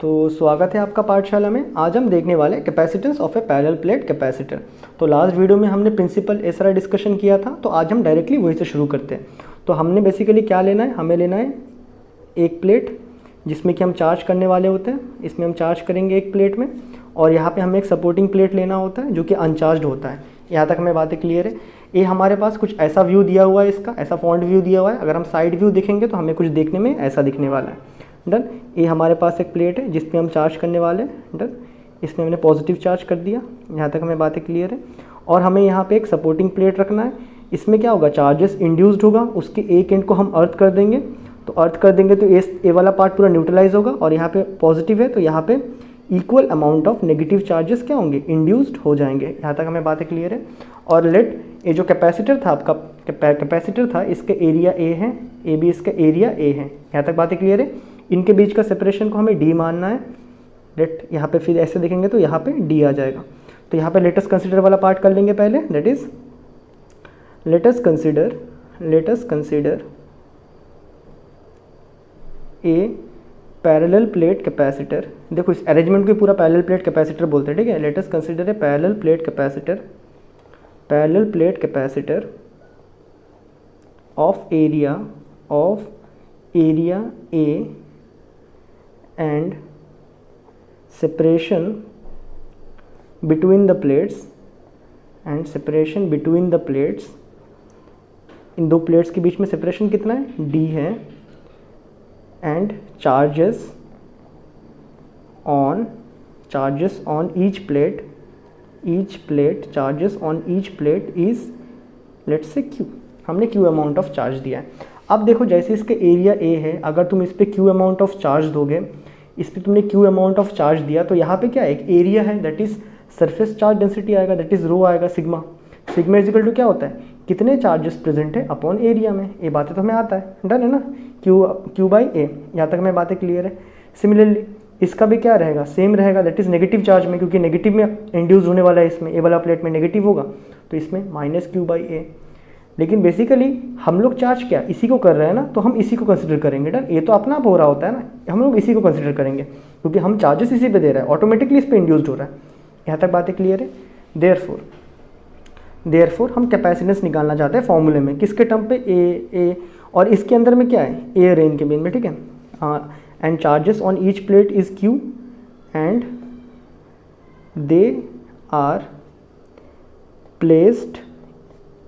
तो स्वागत है आपका पाठशाला में। आज हम देखने वाले capacitance of A parallel plate capacitor. तो लास्ट वीडियो में हमने प्रिंसिपल सारा डिस्कशन किया था, तो आज हम डायरेक्टली वही से शुरू करते हैं। तो हमने बेसिकली क्या लेना है, हमें लेना है एक प्लेट जिसमें कि हम चार्ज करने वाले होते हैं। इसमें हम चार्ज करेंगे एक प्लेट में, और यहाँ पे हमें एक सपोर्टिंग प्लेट लेना होता है जो कि अनचार्ज होता है। यहाँ तक हमें बातें क्लियर है। ये हमारे पास कुछ ऐसा व्यू दिया हुआ है, इसका ऐसा फ्रंट व्यू दिया हुआ है। अगर हम साइड व्यू देखेंगे तो हमें कुछ देखने में ऐसा दिखने वाला है। डन। ये हमारे पास एक प्लेट है जिसपे हम चार्ज करने वाले हैं। डन। इसमें हमने पॉजिटिव चार्ज कर दिया। यहाँ तक हमें बातें क्लियर है। और हमें यहाँ पे एक सपोर्टिंग प्लेट रखना है। इसमें क्या होगा, चार्जेस इंड्यूस्ड होगा, उसके एक एंड को हम अर्थ कर देंगे। तो अर्थ कर देंगे तो ए वाला पार्ट पूरा न्यूट्रलाइज होगा, और यहाँ पे पॉजिटिव है तो यहाँ पे equal amount of negative charges क्या होंगे, इंड्यूस्ड हो जाएंगे। यहाँ तक हमें बातें क्लियर है। और लेट ये जो कैपेसिटर था आपका, कैपेसिटर था, इसका एरिया ए है, ए भी इसका एरिया ए है। यहाँ तक बातें क्लियर है। इनके बीच का सेपरेशन को हमें डी मानना है। लेट यहाँ पे फिर ऐसे देखेंगे तो यहाँ पे डी आ जाएगा। तो यहाँ पे लेटस कंसिडर वाला पार्ट कर लेंगे पहले। That is latus consider a parallel plate capacitor. देखो इस अरेंजमेंट को पूरा पैरेलल प्लेट कैपेसिटर बोलते हैं, ठीक है। Latus consider a parallel plate capacitor of area A and separation between the plates इन दो प्लेट्स के बीच में सेपरेशन कितना है, d है। And charges on each plate is let's say q। हमने q अमाउंट ऑफ चार्ज दिया है। अब देखो जैसे इसका एरिया a है, अगर तुम इस पर q अमाउंट ऑफ चार्ज दोगे, इस पर तुमने q अमाउंट ऑफ चार्ज दिया, तो यहाँ पे क्या है, एक एरिया है, that is surface charge density आएगा, दैट इज रो आएगा। सिग्मा इज इक्वल टू क्या होता है, कितने चार्जेस प्रेजेंट है अपॉन एरिया में। ये बातें तो हमें आता है, डन है ना, q बाई ए। यहाँ तक हमें बातें क्लियर है। सिमिलरली इसका भी क्या रहेगा, सेम रहेगा, दैट इज नेगेटिव चार्ज में, क्योंकि नेगेटिव में इंड्यूस होने वाला है। इसमें ए वाला प्लेट में नेगेटिव होगा, तो इसमें माइनस q बाई ए। लेकिन बेसिकली हम लोग चार्ज क्या इसी को कर रहे हैं ना, तो हम इसी को कंसिडर करेंगे। डन। ये तो अपना आप हो रहा होता है ना, हम लोग इसी को कंसिडर करेंगे क्योंकि हम चार्जेस इसी पे दे रहे हैं, ऑटोमेटिकली इस पे इंड्यूस्ड हो रहा है। यहाँ तक बातें क्लियर है। देयरफॉर हम कैपेसिटेंस निकालना चाहते हैं फॉर्मूले में, किसके टर्म पे, ए और इसके अंदर में क्या है, ए रेन के बीच में, ठीक है। And charges on each plate is Q and they are placed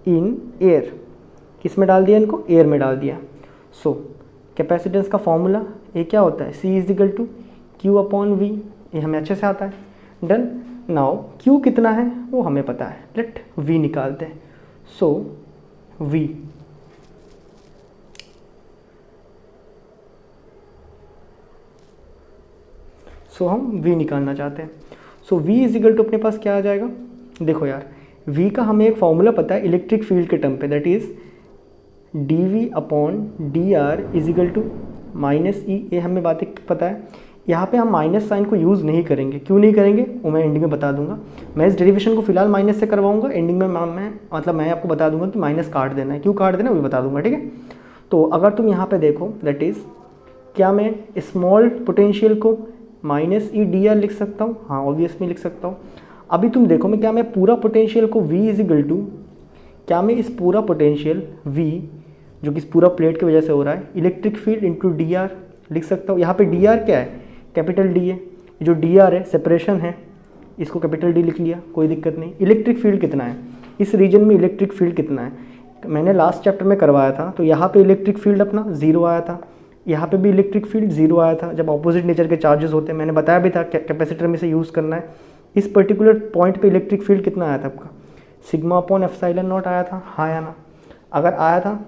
in air. किस में डाल दिया इनको, एयर में डाल दिया। सो कैपेसिटेंस का फॉर्मूला ये क्या होता है, C is equal to Q upon V. ये हमें अच्छे से आता है। डन। नाउ Q कितना है वो हमें पता है, लेट V निकालते हैं। सो हम V निकालना चाहते हैं। सो V इज इक्वल टू अपने पास क्या आ जाएगा, देखो यार V का हमें एक फॉर्मूला पता है इलेक्ट्रिक फील्ड के टर्म पे, that is dV upon dr is equal to minus E. ये हमें बातें पता है। यहाँ पे हम माइनस साइन को यूज़ नहीं करेंगे। क्यों नहीं करेंगे वो मैं एंडिंग में बता दूंगा। मैं इस डेरिवेशन को फिलहाल माइनस से करवाऊंगा, एंडिंग में मैं आपको बता दूंगा कि माइनस काट देना है, क्यों काट देना है वो भी बता दूंगा, ठीक है। तो अगर तुम यहाँ पे देखो, दैट इज क्या मैं स्मॉल पोटेंशियल को माइनस ई डी आर लिख सकता हूँ, हाँ ऑब्वियसली लिख सकता हूँ। अभी तुम देखो मैं क्या पूरा पोटेंशियल को V इज इक्वल टू, क्या मैं इस पूरा पोटेंशियल V जो कि इस पूरा प्लेट की वजह से हो रहा है, electric field into D R लिख सकता हूँ। यहाँ पे डी आर क्या है, कैपिटल डी है। जो डी आर है सेपरेशन है, इसको कैपिटल डी लिख लिया, कोई दिक्कत नहीं। इलेक्ट्रिक फील्ड कितना है, इस रीजन में इलेक्ट्रिक फील्ड कितना है, मैंने लास्ट चैप्टर में करवाया था। तो यहाँ पे इलेक्ट्रिक फील्ड अपना 0 आया था, यहाँ पे भी इलेक्ट्रिक फील्ड 0 आया था। जब ऑपोजिट नेचर के चार्जेस होते हैं, मैंने बताया भी था कैपेसिटर में से यूज़ करना है। इस पर्टिकुलर पॉइंट पे इलेक्ट्रिक फील्ड कितना आया था आपका, सिग्मा अपॉन एप्सिलॉन नॉट आया था, हाँ या ना। अगर आया था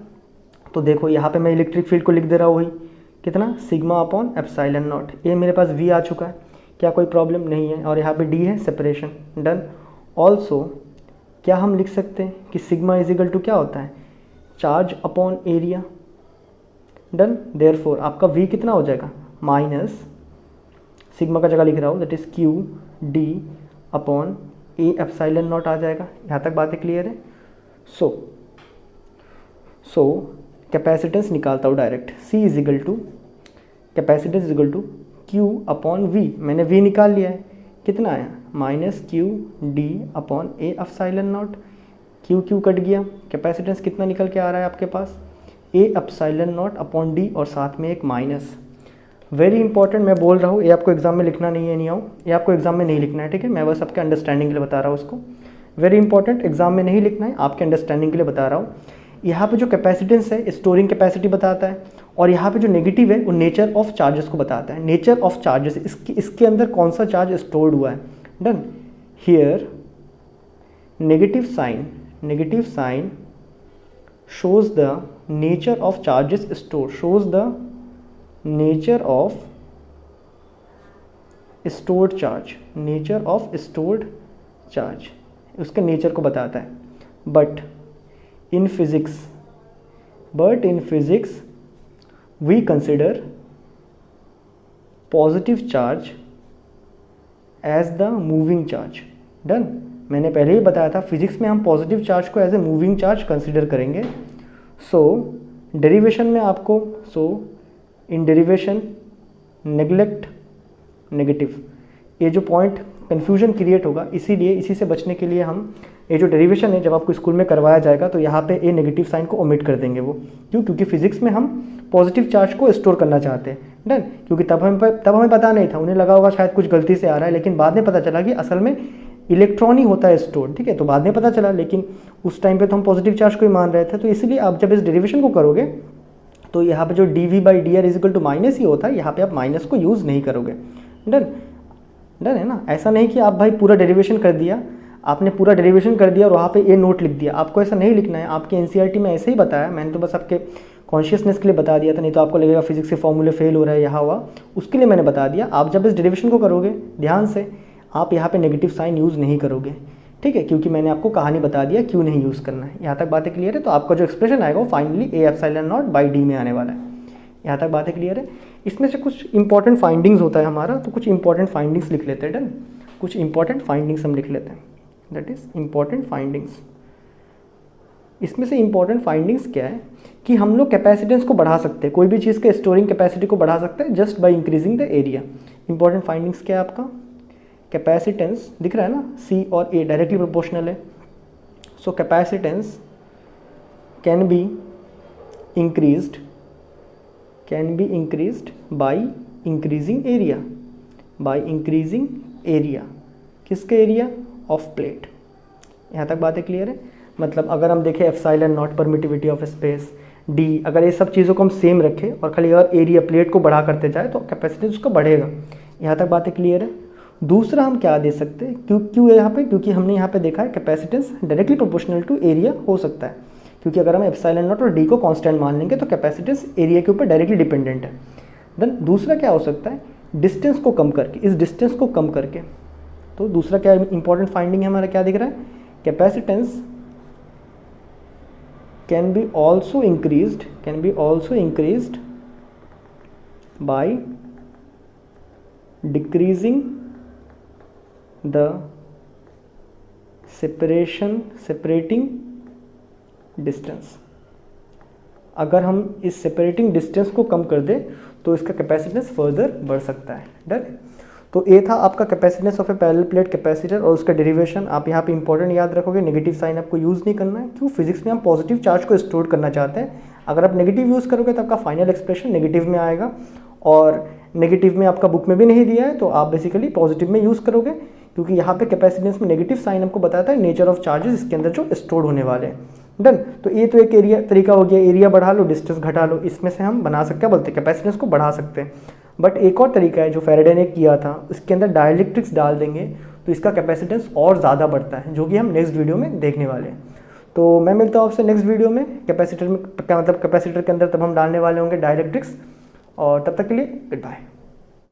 तो देखो यहाँ पे मैं इलेक्ट्रिक फील्ड को लिख दे रहा हूँ, वही कितना, सिग्मा अपॉन एप्सिलॉन नॉट। ये मेरे पास V आ चुका है, क्या कोई प्रॉब्लम नहीं है। और यहाँ पे D है सेपरेशन। डन। ऑल्सो क्या हम लिख सकते हैं कि सिग्मा इज इक्वल टू क्या होता है, charge upon area. Done. Therefore आपका V कितना हो जाएगा, माइनस सिग्मा का जगह लिख रहा हूँ, that is Q D upon A epsilon naught आ जाएगा। यहाँ तक बातें क्लियर है। सो कैपेसिटेंस निकालता हूँ direct, C is equal to capacitance is equal to Q upon V, मैंने V निकाल लिया है, कितना आया minus Q D upon A epsilon naught, Q Q cut गया, कैपेसिटेंस कितना निकल के आ रहा है आपके पास A epsilon naught upon D और साथ में एक माइनस। वेरी इंपॉर्टेंट मैं बोल रहा हूँ, ये आपको एग्जाम में लिखना नहीं है, नहीं आओ, ये आपको एग्जाम में नहीं लिखना है, ठीक है, मैं बस आपके अंडरस्टैंडिंग के लिए बता रहा हूँ उसको। वेरी इंपॉर्टेंट, एग्जाम में नहीं लिखना है, आपके अंडरस्टैंडिंग के लिए बता रहा हूँ। यहाँ पे जो कैपेसिटेंस है स्टोरिंग कैपेसिटी बताता है, और यहाँ पे जो नेगेटिव है वो नेचर ऑफ चार्जेस को बताता है। नेचर ऑफ चार्जेस, इसके अंदर कौन सा चार्ज स्टोर्ड हुआ है। Done. Here negative sign shows the nature of charges stored, shows the nature of stored charge, nature of stored charge, उसके नेचर को बताता है। But in physics we consider positive charge as the moving charge। Done. मैंने पहले ही बताया था physics में हम पॉजिटिव चार्ज को as a moving charge consider करेंगे। सो डेरिवेशन में आपको, इन डेरिवेशन नेग्लेक्ट नेगेटिव, ये जो पॉइंट कन्फ्यूजन क्रिएट होगा, इसीलिए इसी से बचने के लिए हम ये जो डेरिवेशन है जब आपको स्कूल में करवाया जाएगा तो यहाँ पे ए नेगेटिव साइन को ओमिट कर देंगे। वो क्यों? क्योंकि फिजिक्स में हम पॉजिटिव चार्ज को स्टोर करना चाहते हैं। डन। क्योंकि तब हमें पता नहीं था, उन्हें लगा होगा शायद कुछ गलती से आ रहा है, लेकिन बाद में पता चला कि असल में इलेक्ट्रॉन ही होता है स्टोर, ठीक है, तो बाद में पता चला, लेकिन उस टाइम पे तो हम पॉजिटिव चार्ज को ही मान रहे थे। तो इसलिए आप जब इस डेरिवेशन को करोगे तो यहाँ पे जो dv by D R is equal to minus ही होता है, यहाँ पे आप माइनस को यूज़ नहीं करोगे। डन है ना। ऐसा नहीं कि आप भाई पूरा डेरिवेशन कर दिया, आपने पूरा डेरिवेशन कर दिया और वहाँ पे ए नोट लिख दिया, आपको ऐसा नहीं लिखना है। आपके एनसीईआरटी में ऐसे ही बताया, मैंने तो बस आपके कॉन्शियसनेस के लिए बता दिया था, नहीं तो आपको लगेगा फिजिक्स के फॉर्मूले फेल हो रहा है यहाँ हुआ, उसके लिए मैंने बता दिया। आप जब इस डेरिवेशन को करोगे ध्यान से, आप यहाँ पे नेगेटिव साइन यूज़ नहीं करोगे, ठीक है, क्योंकि मैंने आपको कहानी बता दिया क्यों नहीं यूज़ करना है। यहाँ तक बातें क्लियर है? तो आपका जो एक्सप्रेशन आएगा वो finally A epsilon not by D में आने वाला है। यहाँ तक बातें क्लियर है? इसमें से कुछ इंपॉर्टेंट फाइंडिंग्स होता है हमारा, तो कुछ इंपॉर्टेंट फाइंडिंग्स लिख लेते हैं। डन। कुछ इंपॉर्टेंट फाइंडिंग्स हम लिख लेते हैं, दैट इज़ इंपॉर्टेंट फाइंडिंग्स। इसमें से इंपॉर्टेंट फाइंडिंग्स क्या है कि हम लोग कैपेसिटेंस को बढ़ा सकते हैं, कोई भी चीज़ के स्टोरिंग कैपेसिटी को बढ़ा सकते हैं just by increasing the area. Important findings क्या है आपका? कैपेसिटेंस दिख रहा है ना, C और A डायरेक्टली प्रोपोर्शनल है। So capacitance can be increased by increasing area. किसके एरिया? Of plate. यहाँ तक बातें क्लियर है? मतलब अगर हम देखें epsilon naught permittivity of space, D, अगर ये सब चीज़ों को हम सेम रखें और खाली अगर एरिया प्लेट को बढ़ा करते जाए तो कैपेसिटेंस उसका बढ़ेगा। यहाँ तक बातें क्लियर है? दूसरा हम क्या दे सकते हैं, क्यों यहाँ पे? क्योंकि हमने यहाँ पे देखा है capacitance directly proportional to area हो सकता है, क्योंकि अगर हम एप्सिलॉन नॉट और डी को कांस्टेंट मान लेंगे तो कैपेसिटेंस एरिया के ऊपर डायरेक्टली डिपेंडेंट है। देन दूसरा क्या हो सकता है? डिस्टेंस को कम करके, इस डिस्टेंस को कम करके। तो दूसरा क्या इंपॉर्टेंट फाइंडिंग है हमारा, क्या दिख रहा है? Capacitance can B also increased by decreasing the separating distance. अगर हम इस सेपरेटिंग डिस्टेंस को कम कर दें तो इसका कैपेसिटेंस फर्दर बढ़ सकता है। डन। तो ये था आपका capacitance of A parallel plate capacitor और उसका डेरिवेशन। आप यहाँ पे इंपॉर्टेंट याद रखोगे, नेगेटिव साइन आपको यूज़ नहीं करना है। क्यों? फिजिक्स में हम पॉजिटिव चार्ज को स्टोर करना चाहते हैं। अगर आप नेगेटिव यूज़ करोगे तो आपका फाइनल एक्सप्रेशन नेगेटिव में आएगा, और नेगेटिव में आपका बुक में भी नहीं दिया है तो आप बेसिकली पॉजिटिव में यूज़ करोगे, क्योंकि यहाँ पे कैपेसिटेंस में नेगेटिव साइन आपको बताता है नेचर ऑफ चार्जेस इसके अंदर जो स्टोर होने वाले हैं। डन। तो ये तो एक एरिया तरीका हो गया, एरिया बढ़ा लो, डिस्टेंस घटा लो, इसमें से हम बना सकते, क्या बोलते हैं, कैपेसिटेंस को बढ़ा सकते हैं। बट एक और तरीका है जो फैराडे ने किया था, इसके अंदर डाइलेक्ट्रिक्स डाल देंगे तो इसका कैपेसिटेंस और ज़्यादा बढ़ता है, जो कि हम नेक्स्ट वीडियो में देखने वाले हैं। तो मैं मिलता हूँ आपसे नेक्स्ट वीडियो में कैपेसिटर में, क्या मतलब कैपेसिटर के अंदर तब हम डालने वाले होंगे डाइलेक्ट्रिक्स, और तब तक के लिए गुड बाय।